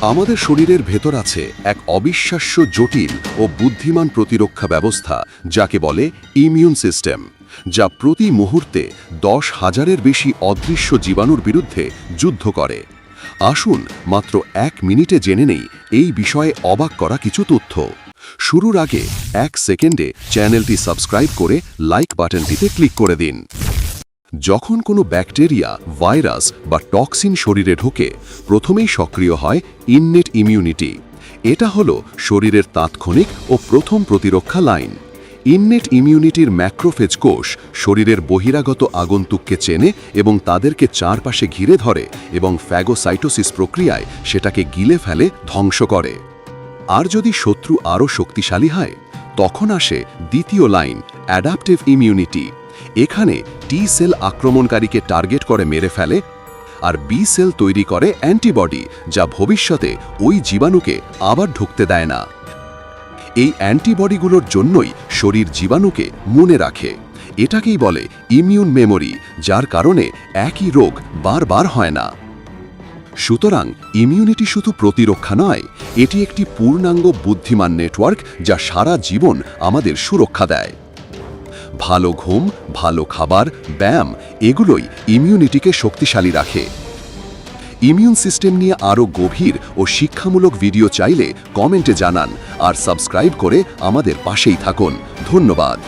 আমাদের শরীরের ভেতর আছে এক অবিশ্বাস্য জটিল ও বুদ্ধিমান প্রতিরক্ষা ব্যবস্থা যাকে বলে ইমিউন সিস্টেম, যা প্রতি মুহূর্তে 10,000-এর বেশি অদৃশ্য জীবাণুর বিরুদ্ধে যুদ্ধ করে। আসুন মাত্র 1 মিনিটে জেনে নেই এই বিষয়ে অবাক করা কিছু তথ্য। শুরুর আগে 1 সেকেন্ডে চ্যানেলটি সাবস্ক্রাইব করে লাইক বাটনটিতে ক্লিক করে দিন। যখন কোনো ব্যাকটেরিয়া, ভাইরাস বা টক্সিন শরীরে ঢোকে, প্রথমেই সক্রিয় হয় ইননেট ইমিউনিটি। এটা হলো শরীরের তাৎক্ষণিক ও প্রথম প্রতিরক্ষা লাইন। ইননেট ইমিউনিটির ম্যাক্রোফেজ কোষ শরীরের বহিরাগত আগন্তুককে চেনে এবং তাদেরকে চারপাশে ঘিরে ধরে এবং ফ্যাগোসাইটোসিস প্রক্রিয়ায় সেটাকে গিলে ফেলে, ধ্বংস করে। আর যদি শত্রু আরও শক্তিশালী হয়, তখন আসে দ্বিতীয় লাইন, অ্যাডাপটিভ ইমিউনিটি। এখানে টি সেল আক্রমণকারীকে টার্গেট করে মেরে ফেলে, আর বি সেল তৈরি করে অ্যান্টিবডি, যা ভবিষ্যতে ওই জীবাণুকে আবার ঢুকতে দেয় না। এই অ্যান্টিবডিগুলোর জন্যই শরীর জীবাণুকে মনে রাখে। এটাকেই বলে ইমিউন মেমোরি, যার কারণে একই রোগ বারবার হয় না। সুতরাং ইমিউনিটি শুধু প্রতিরক্ষা নয়, এটি একটি পূর্ণাঙ্গ বুদ্ধিমান নেটওয়ার্ক যা সারা জীবন আমাদের সুরক্ষা দেয়। ভালো ঘুম, ভালো খাবার, ব্যায়াম এগুলোই ইমিউনিটিকে শক্তিশালী রাখে। ইমিউন সিস্টেম নিয়ে আরও গভীর ও শিক্ষামূলক ভিডিও চাইলে কমেন্টে জানান আর সাবস্ক্রাইব করে আমাদের পাশেই থাকুন। ধন্যবাদ।